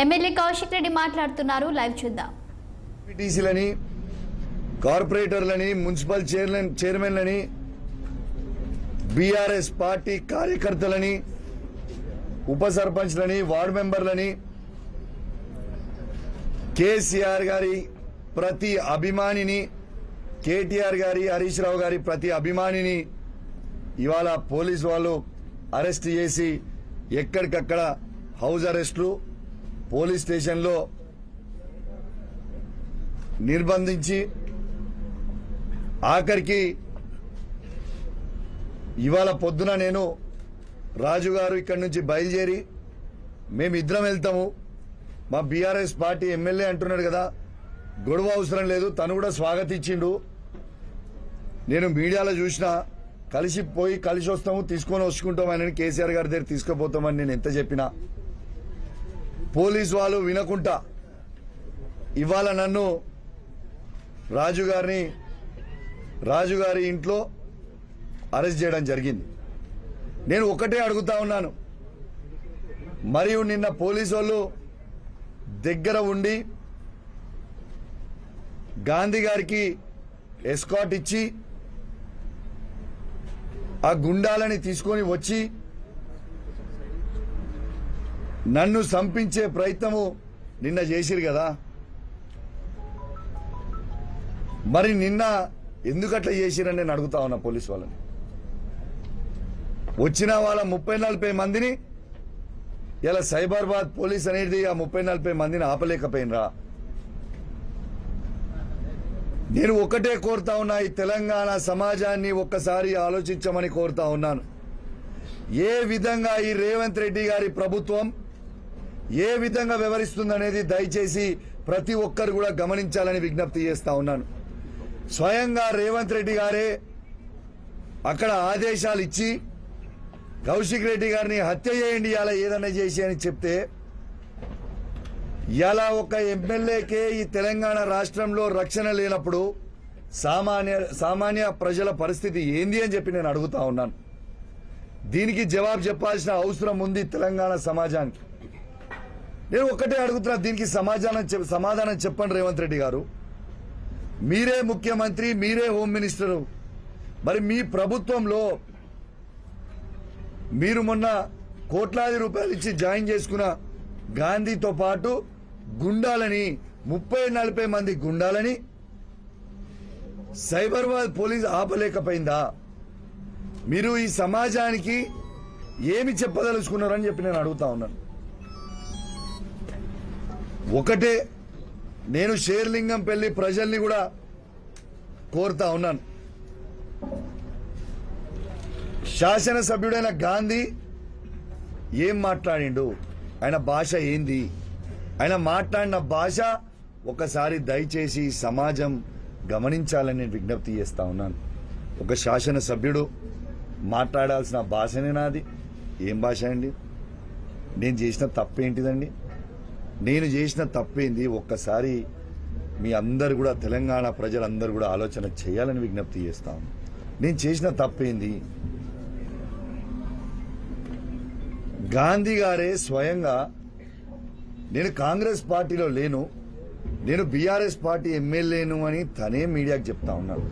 MLA Kaushik Reddy మాట్లాడుతున్నారు. Live చూద్దాం. పిటిసిలని, కార్పొరేటర్లని, municipal చైర్మన్లని, BRS party కార్యకర్తలని, ఉప సర్పంచ్లని, వార్డు మెంబర్లని, కేసీఆర్ గారి ప్రతి అభిమానిని, కేటీఆర్ గారి, హరీష్ రావు గారి ప్రతి అభిమానిని ఇవాళ పోలీసు వాళ్ళు అరెస్ట్ చేసి ఎక్కడికక్కడ హౌస్ అరెస్టులు, పోలీస్ స్టేషన్లో నిర్బంధించి ఆఖరికి ఇవాళ పొద్దున నేను రాజు గారు ఇక్కడి నుంచి బయలుదేరి మేమిద్దరం వెళ్తాము, మా బీఆర్ఎస్ పార్టీ ఎమ్మెల్యే అంటున్నాడు కదా, గొడవ అవసరం లేదు, తను కూడా స్వాగతించిండు. నేను మీడియాలో చూసినా కలిసి వస్తాము, తీసుకొని వచ్చుకుంటామని కేసీఆర్ గారి దగ్గర తీసుకుపోతామని నేను ఎంత చెప్పినా పోలీసు వాళ్ళు వినకుండా ఇవాళ నన్ను రాజుగారి ఇంట్లో అరెస్ట్ చేయడం జరిగింది. నేను ఒకటే అడుగుతా ఉన్నాను, మరియు నిన్న పోలీసు వాళ్ళు దగ్గర ఉండి గాంధీ గారికి ఎస్కాట్ ఇచ్చి ఆ గుండాలని తీసుకొని వచ్చి నన్ను సంపించే ప్రయత్నము నిన్న చేసిరు కదా, మరి నిన్న ఎందుకట్లా చేసిరని నేను అడుగుతా ఉన్నా పోలీసు వాళ్ళని. వచ్చిన వాళ్ళ 30-40 మందిని ఇలా సైబరాబాద్ పోలీస్ అనేది ఆ 30-40 మందిని ఆపలేకపోయినరా? నేను ఒకటే కోరుతా ఉన్నా, ఈ తెలంగాణ సమాజాన్ని ఒక్కసారి ఆలోచించమని కోరుతా ఉన్నాను. ఏ విధంగా ఈ రేవంత్ రెడ్డి గారి ప్రభుత్వం ఏ విధంగా వ్యవహరిస్తుందనేది దయచేసి ప్రతి ఒక్కరు కూడా గమనించాలని విజ్ఞప్తి చేస్తా ఉన్నాను. స్వయంగా రేవంత్ రెడ్డి గారే అక్కడ ఆదేశాలు ఇచ్చి కౌశిక్ రెడ్డి గారిని హత్య చేయండి, ఇలా ఏదన్నా చేసి అని చెప్తే ఇలా ఒక ఎమ్మెల్యేకే ఈ తెలంగాణ రాష్ట్రంలో రక్షణ లేనప్పుడు సామాన్య ప్రజల పరిస్థితి ఏంది అని చెప్పి నేను అడుగుతా ఉన్నాను. దీనికి జవాబు చెప్పాల్సిన అవసరం ఉంది తెలంగాణ సమాజానికి. నేను ఒక్కటే అడుగుతున్నా, దీనికి సమాధానం చెప్పండి రేవంత్ రెడ్డి గారు. మీరే ముఖ్యమంత్రి, మీరే హోమ్ మినిస్టరు, మరి మీ ప్రభుత్వంలో మీరు మొన్న కోట్లాది రూపాయలు ఇచ్చి జాయిన్ చేసుకున్న గాంధీతో పాటు గుండాలని 30-40 మంది గుండాలని సైబరాబాద్ పోలీస్ ఆపలేకపోయిందా? మీరు ఈ సమాజానికి ఏమి చెప్పదలుచుకున్నారని చెప్పి నేను అడుగుతా ఉన్నాను. ఒకటే నేను షేర్లింగంపల్లి ప్రజల్ని కూడా కోరుతా ఉన్నాను, శాసనసభ్యుడైన గాంధీ ఏం మాట్లాడిండు, ఆయన భాష ఏంది, ఆయన మాట్లాడిన భాష ఒకసారి దయచేసి సమాజం గమనించాలని నేను విజ్ఞప్తి చేస్తా ఉన్నాను. ఒక శాసనసభ్యుడు మాట్లాడాల్సిన భాషనే నాది. ఏం భాష అండి? నేను చేసిన తప్పేంటిదండి? నేను చేసిన తప్పేంది? ఒక్కసారి మీ అందరు కూడా, తెలంగాణ ప్రజలందరూ కూడా ఆలోచన చేయాలని విజ్ఞప్తి చేస్తా ఉన్నాను. నేను చేసిన తప్పేంది? గాంధీ గారే స్వయంగా నేను కాంగ్రెస్ పార్టీలో లేను, నేను బీఆర్ఎస్ పార్టీ ఎమ్మెల్యేను అని తనే మీడియాకు చెప్తా ఉన్నాడు.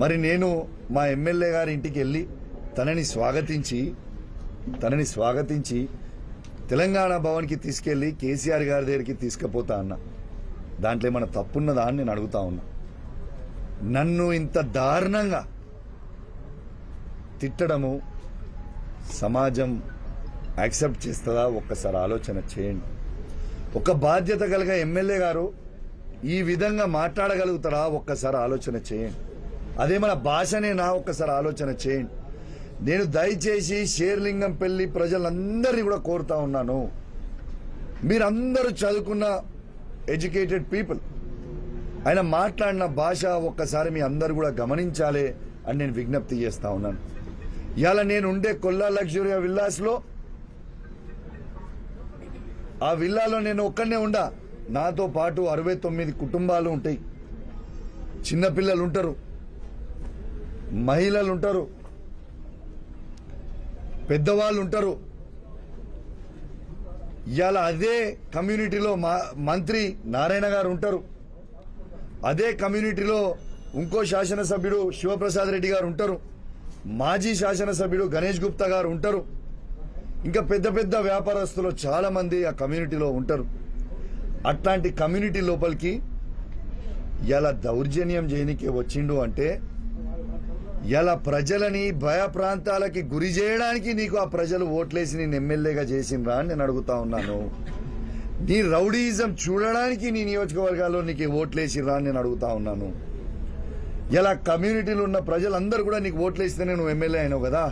మరి నేను మా ఎమ్మెల్యే గారి ఇంటికి వెళ్ళి తనని స్వాగతించి తెలంగాణ భవన్కి తీసుకెళ్లి కేసీఆర్ గారి దగ్గరికి తీసుకుపోతా అన్నా. దాంట్లో ఏమైనా తప్పున్నదా అని నేను అడుగుతా ఉన్నా. నన్ను ఇంత దారుణంగా తిట్టడము సమాజం యాక్సెప్ట్ చేస్తుందా? ఒక్కసారి ఆలోచన చేయండి. ఒక బాధ్యత కలిగ ఎమ్మెల్యే గారు ఈ విధంగా మాట్లాడగలుగుతారా? ఒక్కసారి ఆలోచన చేయండి. అదే మన భాషనేనా? ఒక్కసారి ఆలోచన చేయండి. నేను దయచేసి షేర్లింగంపల్లి ప్రజలందరినీ కూడా కోరుతా ఉన్నాను, మీరందరూ చదువుకున్న ఎడ్యుకేటెడ్ పీపుల్, ఆయన మాట్లాడిన భాష ఒక్కసారి మీ అందరు కూడా గమనించాలి అని నేను విజ్ఞప్తి చేస్తా ఉన్నాను. ఇవాళ నేను ఉండే కొల్లా లగ్జరీ విల్లాస్లో, ఆ విల్లాలో నేను ఒక్కనే ఉండా, నాతో పాటు 69 కుటుంబాలు ఉంటాయి. చిన్నపిల్లలు ఉంటారు, మహిళలు ఉంటారు, పెద్దవాళ్ళు ఉంటారు. ఇవాళ అదే కమ్యూనిటీలో మంత్రి నారాయణ గారు ఉంటారు, అదే కమ్యూనిటీలో ఇంకో శాసనసభ్యుడు శివప్రసాద్ రెడ్డి గారు ఉంటారు, మాజీ శాసనసభ్యుడు గణేష్ గుప్తా గారు ఉంటారు, ఇంకా పెద్ద పెద్ద వ్యాపారస్తులు చాలా మంది ఆ కమ్యూనిటీలో ఉంటారు. అట్లాంటి కమ్యూనిటీ లోపలికి ఇలా దౌర్జన్యం చేయనికే వచ్చిండు అంటే ఇలా ప్రజలని భయప్రాంతాలకి గురి చేయడానికి నీకు ఆ ప్రజలు ఓట్లేసి నేను ఎమ్మెల్యేగా చేసిండ్రా అని నేను అడుగుతా ఉన్నాను. నీ రౌడీయిజం చూడడానికి నీ నియోజకవర్గాల్లో నీకు ఓట్లేసిర్రా అని నేను అడుగుతా ఉన్నాను. ఇలా కమ్యూనిటీలో ఉన్న ప్రజలందరూ కూడా నీకు ఓట్లేస్తేనే నువ్వు ఎమ్మెల్యే అయినావు కదా.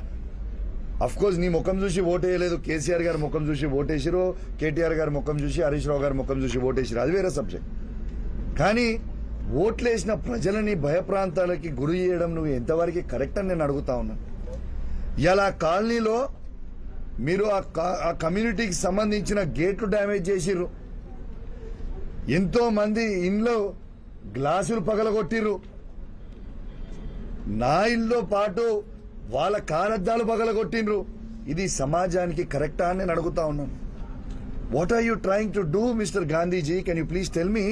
అఫ్కోర్స్ నీ ముఖం చూసి ఓటేయలేదు, కేసీఆర్ గారి ముఖం చూసి ఓటేసిరు, కేటీఆర్ గారి ముఖం చూసి, హరీష్ రావు గారి ముఖం చూసి ఓటేసిరు, అది వేరే సబ్జెక్ట్. కానీ ఓట్లేసిన ప్రజలని భయప్రాంతాలకి గురి చేయడం నువ్వు ఎంతవరకు కరెక్ట్ అని నేను అడుగుతా ఉన్నాను. ఇలా కాలనీలో మీరు ఆ కమ్యూనిటీకి సంబంధించిన గేట్లు డ్యామేజ్ చేసిర్రు, ఎంతో మంది ఇంట్లో గ్లాసులు పగలగొట్టిర్రు, నా ఇల్లుతో పాటు వాళ్ళ కారద్దాలు పగలగొట్టిండ్రు. ఇది సమాజానికి కరెక్టా అని నేను అడుగుతా ఉన్నాను. What are you trying to do mister Gandhiji? Can you please tell me?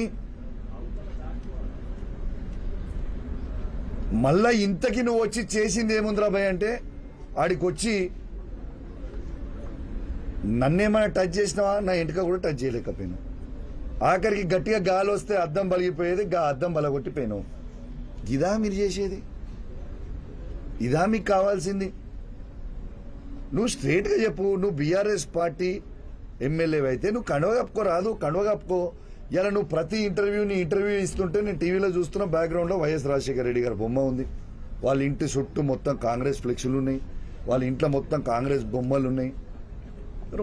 మళ్ళా ఇంతకి నువ్వు వచ్చి చేసింది ఏముందిరా భయ్ అంటే ఆడికి వచ్చి నన్నేమైనా టచ్ చేసినావా? నా ఇంటిక కూడా టచ్ చేయలేకపోయాను. ఆఖరికి గట్టిగా గాలి వస్తే అద్దం బలిగిపోయేది, అద్దం బలగొట్టిపోయాను. ఇదా మీరు చేసేది? ఇదా మీకు కావాల్సింది? నువ్వు స్ట్రేట్గా చెప్పు, నువ్వు బీఆర్ఎస్ పార్టీ ఎమ్మెల్యే అయితే నువ్వు కండువ కప్పుకోరాదు, కండువ కప్పుకో. ఇలా నువ్వు ప్రతి ఇంటర్వ్యూ ఇస్తుంటే నేను టీవీలో చూస్తున్న బ్యాక్గ్రౌండ్లో వైఎస్ రాజశేఖర రెడ్డి గారి బొమ్మ ఉంది, వాళ్ళ ఇంటి చుట్టూ మొత్తం కాంగ్రెస్ ఫ్లెక్సులు ఉన్నాయి, వాళ్ళ ఇంట్లో మొత్తం కాంగ్రెస్ బొమ్మలు ఉన్నాయి.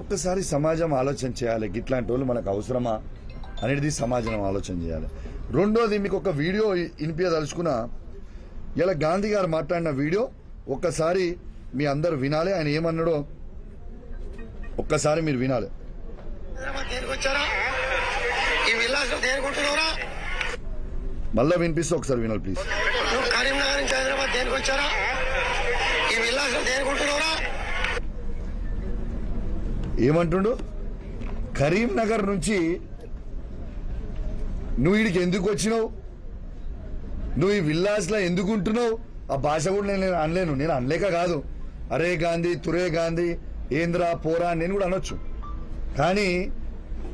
ఒక్కసారి సమాజం ఆలోచన చేయాలి, ఇట్లాంటి వాళ్ళు మనకు అవసరమా అనేది సమాజం ఆలోచన చేయాలి. రెండోది మీకు ఒక వీడియో వినిపించదలుచుకున్నా. ఇలా గాంధీ గారు మాట్లాడిన వీడియో ఒక్కసారి మీ అందరు వినాలి. ఆయన ఏమన్నాడో ఒక్కసారి మీరు వినాలి. మళ్ళా వినిపిస్తే ఒకసారి వినాలి ప్లీజ్. కరీంనగర్ నుంచి హైదరాబాద్ దేనికి వచ్చారా? ఈ విలాసం దేనికుంటున్నారా? ఏమంటుండు? కరీంనగర్ నుంచి నువ్వు వీడికి ఎందుకు వచ్చినావు, నువ్వు ఈ విల్లాస్లో ఎందుకు ఉంటున్నావు? ఆ భాష కూడా నేను అనలేను, నేను అనలేక కాదు. అరే గాంధీ, తురే గాంధీ, ఏంద్రా పోరా నేను కూడా అనొచ్చు. కానీ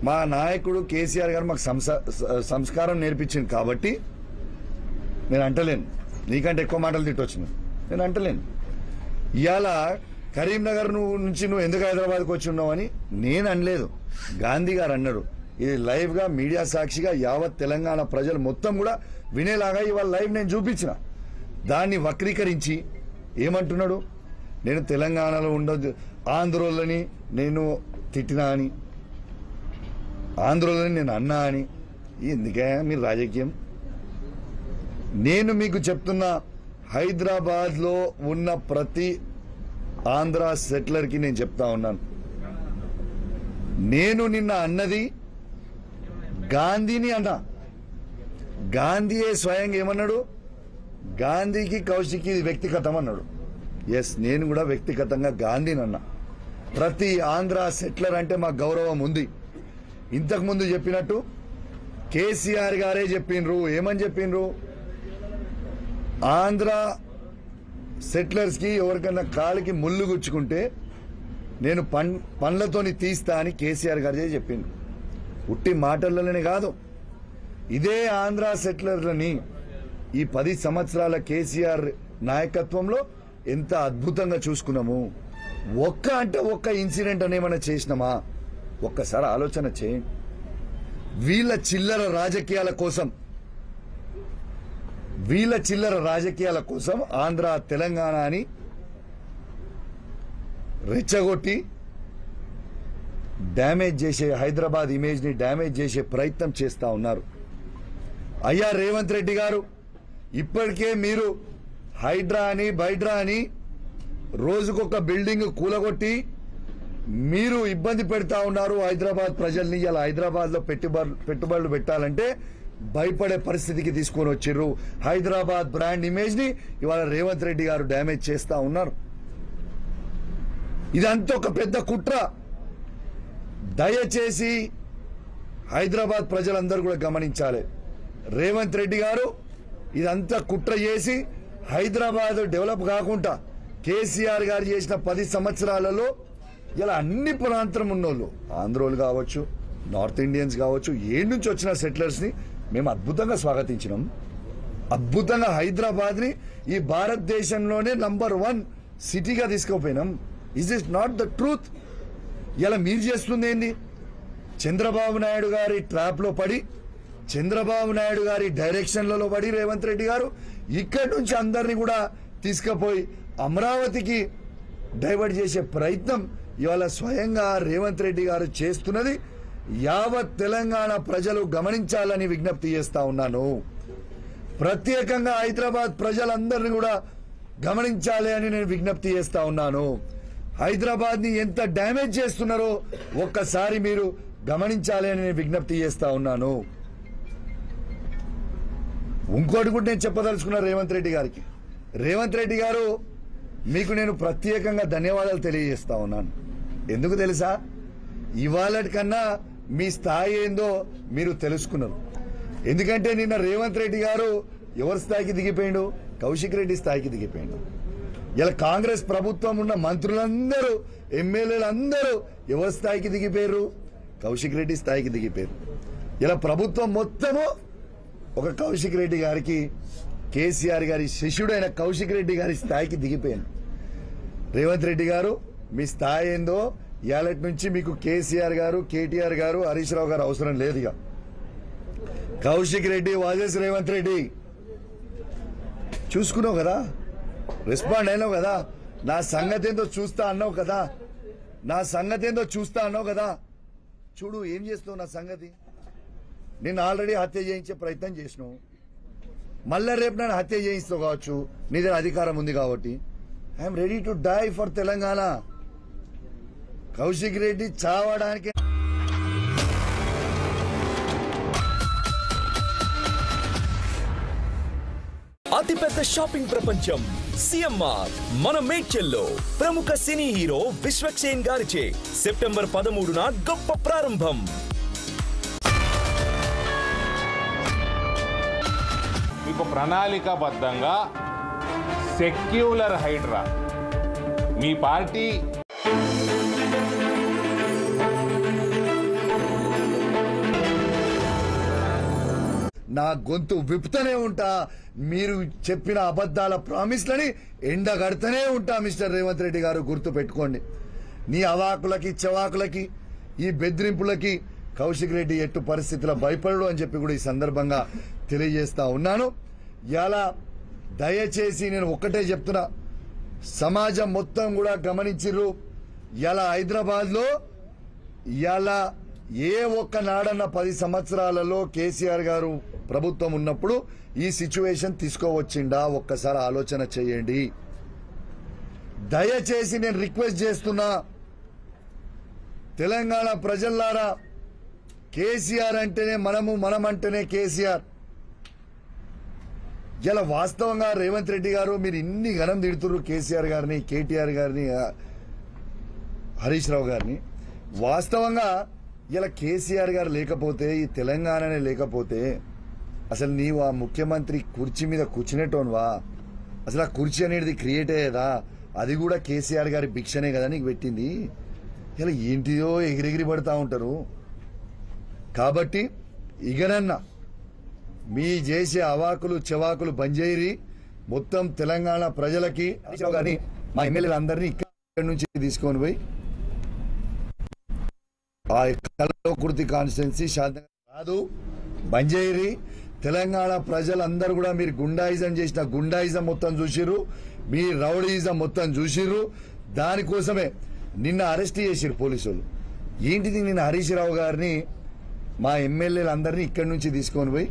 మా నాయకుడు కేసీఆర్ గారు మాకు సంస్కారం నేర్పించింది కాబట్టి నేను అంటలేను. నీకంటే ఎక్కువ మాటలు తిట్టొచ్చు, నేను అంటలేను. ఇవాళ కరీంనగర్ నుంచి నువ్వు ఎందుకు హైదరాబాద్కి వచ్చి ఉన్నావు అని నేను అనలేదు, గాంధీ గారు అన్నాడు. ఇది లైవ్గా మీడియా సాక్షిగా యావత్ తెలంగాణ ప్రజలు మొత్తం కూడా వినేలాగా ఇవాళ లైవ్ నేను చూపించిన. దాన్ని వక్రీకరించి ఏమంటున్నాడు, నేను తెలంగాణలో ఉండదు, ఆంధ్రోళ్ళని నేను తిట్టినా అని, ఆంధ్రోళ్ళని నేను అన్నా అని. ఎందుకే మీరు రాజకీయం? నేను మీకు చెప్తున్నా, హైదరాబాద్లో ఉన్న ప్రతి ఆంధ్ర సెటిలర్కి నేను చెప్తా ఉన్నాను, నేను నిన్న అన్నది గాంధీని అన్నా. గాంధీయే స్వయంగా ఏమన్నాడు, గాంధీకి కౌశిక్ ఇది వ్యక్తిగతం అన్నాడు. ఎస్, నేను కూడా వ్యక్తిగతంగా గాంధీని అన్నా. ప్రతి ఆంధ్ర సెటిలర్ అంటే మా గౌరవం ఉంది. ఇంతకుముందు చెప్పినట్టు కేసీఆర్ గారే చెప్పిండ్రు, ఏమని చెప్పిండ్రు, ఆంధ్ర సెటిలర్స్కి ఎవరికన్నా కాలికి ముళ్ళు గుచ్చుకుంటే నేను పండ్లతోని తీస్తా అని కేసీఆర్ గారే చెప్పిండ్రు. ఉట్టి మాటల్లోనే కాదు, ఇదే ఆంధ్ర సెటిలర్లని ఈ 10 సంవత్సరాల కేసీఆర్ నాయకత్వంలో ఎంత అద్భుతంగా చూసుకున్నాము. ఒక్క ఇన్సిడెంట్ అనేమన్నా చేసినామా? ఒక్కసారి ఆలోచన చేయండి. వీళ్ళ చిల్లర రాజకీయాల కోసం ఆంధ్ర తెలంగాణ అని రెచ్చగొట్టి డ్యామేజ్ చేసే, హైదరాబాద్ ఇమేజ్ని డ్యామేజ్ చేసే ప్రయత్నం చేస్తూ ఉన్నారు. అయ్యా రేవంత్ రెడ్డి గారు, ఇప్పటికే మీరు హైడ్రా అని బైడ్రా అని రోజుకొక బిల్డింగ్ కూలగొట్టి మీరు ఇబ్బంది పెడతా ఉన్నారు హైదరాబాద్ ప్రజల్ని. ఇలా హైదరాబాద్లో పెట్టుబడులు పెట్టాలంటే భయపడే పరిస్థితికి తీసుకొని వచ్చిర్రు. హైదరాబాద్ బ్రాండ్ ఇమేజ్ని ఇవాళ రేవంత్ రెడ్డి గారు డ్యామేజ్ చేస్తూ ఉన్నారు. ఇదంతా ఒక పెద్ద కుట్ర. దయచేసి హైదరాబాద్ ప్రజలందరూ కూడా గమనించాలి. రేవంత్ రెడ్డి గారు ఇదంతా కుట్ర చేసి హైదరాబాద్ డెవలప్ కాకుండా కేసీఆర్ గారు చేసిన 10 సంవత్సరాలలో ఇలా అన్ని ప్రాంతం ఉన్నోళ్ళు, ఆంధ్రోలు కావచ్చు, నార్త్ ఇండియన్స్ కావచ్చు, ఏడు నుంచి వచ్చిన సెటిలర్స్ని మేము అద్భుతంగా స్వాగతించినాం. అద్భుతంగా హైదరాబాద్ని ఈ భారతదేశంలోనే నంబర్ 1 సిటీగా తీసుకుపోయినాం. Is is not the truth? ఇలా మీరు చేస్తుంది ఏంది? చంద్రబాబు నాయుడు గారి ట్రాప్లో పడి, చంద్రబాబు నాయుడు గారి డైరెక్షన్లలో పడి రేవంత్ రెడ్డి గారు ఇక్కడి నుంచి అందరినీ కూడా తీసుకుపోయి అమరావతికి డైవర్ట్ చేసే ప్రయత్నం ఇవాళ స్వయంగా రేవంత్ రెడ్డి గారు చేస్తున్నది యావత్ తెలంగాణ ప్రజలు గమనించాలని విజ్ఞప్తి చేస్తా ఉన్నాను. ప్రత్యేకంగా హైదరాబాద్ ప్రజలందరినీ కూడా గమనించాలి అని నేను విజ్ఞప్తి చేస్తా ఉన్నాను. హైదరాబాద్ ని ఎంత డ్యామేజ్ చేస్తున్నారో ఒక్కసారి మీరు గమనించాలి అని నేను విజ్ఞప్తి చేస్తా ఉన్నాను. ఇంకోటి కూడా నేను చెప్పదలుచుకున్నా రేవంత్ రెడ్డి గారికి. రేవంత్ రెడ్డి గారు, మీకు నేను ప్రత్యేకంగా ధన్యవాదాలు తెలియజేస్తా ఉన్నాను. ఎందుకు తెలుసా? ఇవాళ కన్నా మీ స్థాయి ఏందో మీరు తెలుసుకున్నారు. ఎందుకంటే నిన్న రేవంత్ రెడ్డి గారు ఎవరి స్థాయికి దిగిపోయిండు? కౌశిక్ రెడ్డి స్థాయికి దిగిపోయిండు. ఇలా కాంగ్రెస్ ప్రభుత్వం ఉన్న మంత్రులందరూ, ఎమ్మెల్యేలు అందరూ ఎవరి స్థాయికి దిగిపోయారు? కౌశిక్ రెడ్డి స్థాయికి దిగిపోయారు. ఇలా ప్రభుత్వం మొత్తము ఒక కౌశిక్ రెడ్డి గారికి, కేసీఆర్ గారి శిష్యుడైన కౌశిక్ రెడ్డి గారి స్థాయికి దిగిపోయాను. రేవంత్ రెడ్డి గారు, మీ స్థాయి ఏందో ఇవాళ నుంచి మీకు కేసీఆర్ గారు, కేటీఆర్ గారు, హరీష్ రావు గారు అవసరం లేదు. ఇక కౌశిక్ రెడ్డి వాజెస్ రేవంత్ రెడ్డి చూసుకున్నావు కదా, రెస్పాండ్ అయినావు కదా, నా సంగతి ఏందో చూస్తా అన్నావు కదా, నా సంగతి ఏందో చూస్తా అన్నావు కదా. చూడు ఏం చేస్తావు నా సంగతి. నేను ఆల్రెడీ హత్య చేయించే ప్రయత్నం చేసినావు, మళ్ళా రేపు నన్ను హత్య చేయిస్తావు కావచ్చు, నీ దగ్గర అధికారం ఉంది కాబట్టి. I'm ready to die for Telangana. Kaushik Reddy చావడానికి అతిపెద్ద షాపింగ్ ప్రపంచం సిఎంఆర్ మన మేడ్చల్లో ప్రముఖ సినీ హీరో విశ్వక్సేన్ గారిచే సెప్టెంబర్ 13న గొప్ప ప్రారంభం. మీకు ప్రణాళికాబద్ధంగా సెక్యులర్ హైడ్రా మీ పార్టీ నా గొంతు విప్పుతూనే ఉంటా, మీరు చెప్పిన అబద్ధాల ప్రామిస్లని ఎండగడుతూనే ఉంటా. మిస్టర్ రేవంత్ రెడ్డి గారు, గుర్తు పెట్టుకోండి. నీ అవాకులకి, చవాకులకి, ఈ బెదిరింపులకి కౌశిక్ రెడ్డి ఎట్టు పరిస్థితుల్లో భయపడడు అని చెప్పి కూడా ఈ సందర్భంగా తెలియజేస్తా ఉన్నాను. ఇలా దయచేసి నేను ఒక్కటే చెప్తున్నా, సమాజం మొత్తం కూడా గమనించిర్రు. ఇలా హైదరాబాద్లో ఇలా ఏ ఒక్క నాడన్న 10 సంవత్సరాలలో కేసీఆర్ గారు ప్రభుత్వం ఉన్నప్పుడు ఈ సిచ్యువేషన్ తీసుకోవచ్చిండా? ఒక్కసారి ఆలోచన చేయండి. దయచేసి నేను రిక్వెస్ట్ చేస్తున్నా, తెలంగాణ ప్రజల్లారా, కేసీఆర్ అంటేనే మనము, మనం అంటేనే కేసీఆర్. ఇలా వాస్తవంగా రేవంత్ రెడ్డి గారు మీరు ఇన్ని ఘనం తిడుతున్నారు కేసీఆర్ గారిని, కేటీఆర్ గారిని, హరీష్ రావు గారిని. వాస్తవంగా ఇలా కేసీఆర్ గారు లేకపోతే, ఈ తెలంగాణనే లేకపోతే అసలు నీవు ఆ ముఖ్యమంత్రి కుర్చీ మీద కూర్చునేటోన్వా? అసలు ఆ కుర్చీ అనేది క్రియేట్ అయ్యేదా? అది కూడా కేసీఆర్ గారి భిక్షనే కదా నీకు పెట్టింది. ఇలా ఏంటిదో ఎగిరెగిరి పడతా ఉంటారు. కాబట్టి ఇగనన్నా మీ చేసే అవాకులు చెవాకులు బంజేరి మొత్తం తెలంగాణ ప్రజలకి, కానీ మా ఎమ్మెల్యేలు అందరినీ ఇక్కడి నుంచి తీసుకొని పోయి ఆ కల్వకుర్తి కాన్స్టిట్యున్సీ శాంతంగా కాదు బంజేరి. తెలంగాణ ప్రజలందరూ కూడా మీరు గుండాయిజం చేసిన గుండాయిజం మొత్తం చూసిర్రు, మీ రౌడీయిజం మొత్తం చూసిర్రు. దానికోసమే నిన్న అరెస్ట్ చేసిర్రు పోలీసులు. ఏంటిది? నిన్న హరీష్ రావు గారిని, మా ఎమ్మెల్యేలందరినీ ఇక్కడి నుంచి తీసుకొని పోయి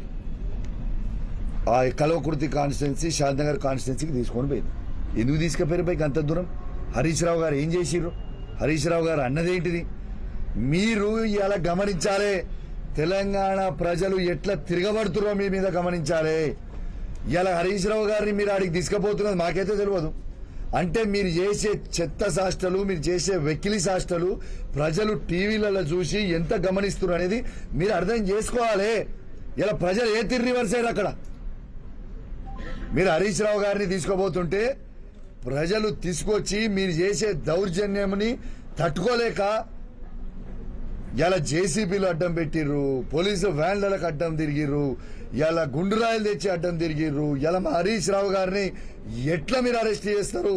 ఆ కల్వకుర్తి కాన్స్టిట్యున్సీ, శాంతనగర్ కాన్స్టిట్యున్సీకి తీసుకొని పోయింది. ఎందుకు తీసుకుపోయారు పైకి అంత దూరం? హరీష్ రావు గారు ఏం చేసిర్రు? హరీష్ రావు గారు అన్నదేంటిది? మీరు ఇలా గమనించాలి. తెలంగాణ ప్రజలు ఎట్లా తిరగబడుతున్నారో మీ మీద గమనించాలి. ఇలా హరీష్ రావు గారిని మీరు ఆడికి తీసుకుపోతున్నది మాకైతే తెలియదు. అంటే మీరు చేసే చెత్త శాస్త్రాలు, మీరు చేసే వెకిలి శాస్త్రాలు ప్రజలు టీవీలలో చూసి ఎంత గమనిస్తున్నారు అనేది మీరు అర్థం చేసుకోవాలి. ఇలా ప్రజలు ఏ తిరిగి రివర్స్ అయ్యారు. అక్కడ మీరు హరీష్ రావు గారిని తీసుకోబోతుంటే ప్రజలు తీసుకొచ్చి మీరు చేసే దౌర్జన్యంని తట్టుకోలేక ఇలా జేసీబీలు అడ్డం పెట్టిర్రు, పోలీసు వ్యాన్లకు అడ్డం తిరిగిర్రు, ఇలా గుండురాయలు తెచ్చి అడ్డం తిరిగిర్రు. ఇలా మా హరీష్ రావు గారిని ఎట్లా మీరు అరెస్ట్ చేస్తారు?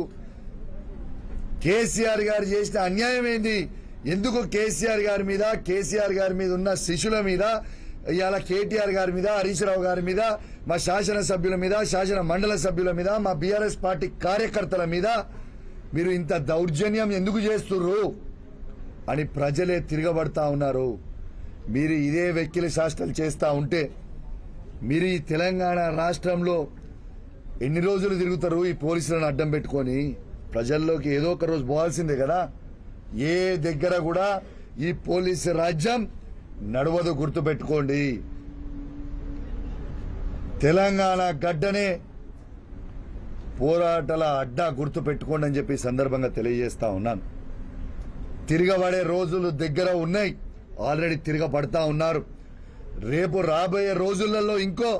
కేసీఆర్ గారు చేసిన అన్యాయం ఏంది? ఎందుకు కేసీఆర్ గారి మీద ఉన్న శిష్యుల మీద, ఇలా కేటీఆర్ గారి మీద, హరీష్ రావు గారి మీద, మా శాసనసభ్యుల మీద, శాసన మండలి సభ్యుల మీద, మా బీఆర్ఎస్ పార్టీ కార్యకర్తల మీద మీరు ఇంత దౌర్జన్యం ఎందుకు చేస్తుర్రు అని ప్రజలే తిరగబడతా ఉన్నారు. మీరు ఇదే వెక్కిలి శాస్త్రాలు చేస్తూ ఉంటే మీరు ఈ తెలంగాణ రాష్ట్రంలో ఎన్ని రోజులు తిరుగుతారు? ఈ పోలీసులను అడ్డం పెట్టుకొని ప్రజల్లోకి ఏదో ఒక రోజు పోవాల్సిందే కదా. ఏ దగ్గర కూడా ఈ పోలీసు రాజ్యం నడవదు, గుర్తుపెట్టుకోండి. తెలంగాణ గడ్డనే పోరాటాల అడ్డా, గుర్తుపెట్టుకోండి అని చెప్పి సందర్భంగా తెలియజేస్తా ఉన్నాను. తిరగబడే రోజులు దగ్గర ఉన్నాయి, ఆల్రెడీ తిరగబడతా ఉన్నారు. రేపు రాబోయే రోజులలో ఇంకో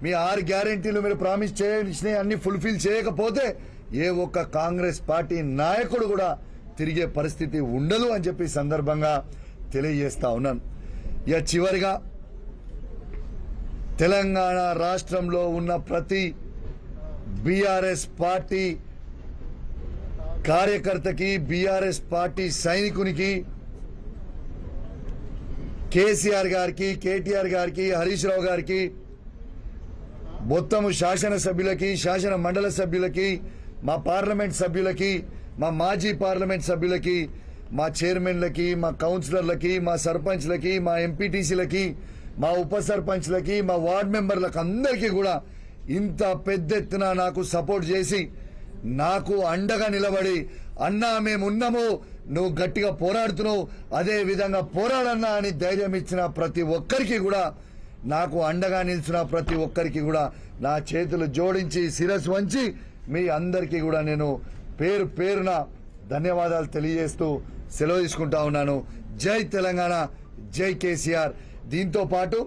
మీ 6 గ్యారెంటీలు మీరు ప్రామిస్ చేసిన అన్ని ఫుల్ఫిల్ చేయకపోతే ఏ ఒక్క కాంగ్రెస్ పార్టీ నాయకుడు కూడా తిరిగే పరిస్థితి ఉండదు అని చెప్పి సందర్భంగా తెలియజేస్తా ఉన్నాను. ఇక చివరిగా తెలంగాణ రాష్ట్రంలో ఉన్న ప్రతి బీఆర్ఎస్ పార్టీ కార్యకర్తకి, బీఆర్ఎస్ పార్టీ సైనికునికి, కేసీఆర్ గారికి, కేటీఆర్ గారికి, హరీష్ రావు గారికి, మొత్తము శాసనసభ్యులకి, శాసన మండలి సభ్యులకి, మా పార్లమెంట్ సభ్యులకి, మా మాజీ పార్లమెంట్ సభ్యులకి, మా చైర్మన్లకి, మా కౌన్సిలర్లకి, మా సర్పంచ్లకి, మా ఎంపీటీసీలకి, మా ఉప సర్పంచ్లకి, మా వార్డ్ మెంబర్లకు అందరికీ కూడా ఇంత పెద్ద ఎత్తున నాకు సపోర్ట్ చేసి నాకు అండగా నిలబడి, అన్నా మేమున్నాము, నువ్వు గట్టిగా పోరాడుతున్నావు, అదే విధంగా పోరాడన్నా అని ధైర్యం ఇచ్చిన ప్రతి ఒక్కరికి కూడా, నాకు అండగా నిలిచిన ప్రతి ఒక్కరికి కూడా నా చేతులు జోడించి శిరస్సు వంచి మీ అందరికీ కూడా నేను పేరు పేరున ధన్యవాదాలు తెలియజేస్తూ సెలవు తీసుకుంటా ఉన్నాను. జై తెలంగాణ, జై కేసీఆర్. దీంతో పాటు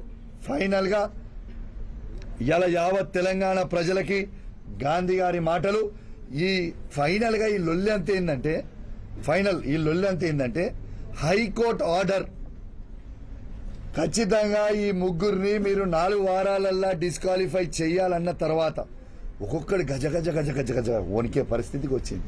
ఫైనల్గా ఇలా యావత్ తెలంగాణ ప్రజలకి గాంధీ గారి మాటలు, ఈ ఫైనల్గా ఈ లొల్లి అంత ఏంటంటే హైకోర్టు ఆర్డర్ ఖచ్చితంగా ఈ ముగ్గురిని మీరు 4 వారాలల్లా డిస్క్వాలిఫై చేయాలన్న తర్వాత ఒక్కొక్కటి గజ గజ గజ గజ గజ వణికే పరిస్థితికి వచ్చింది.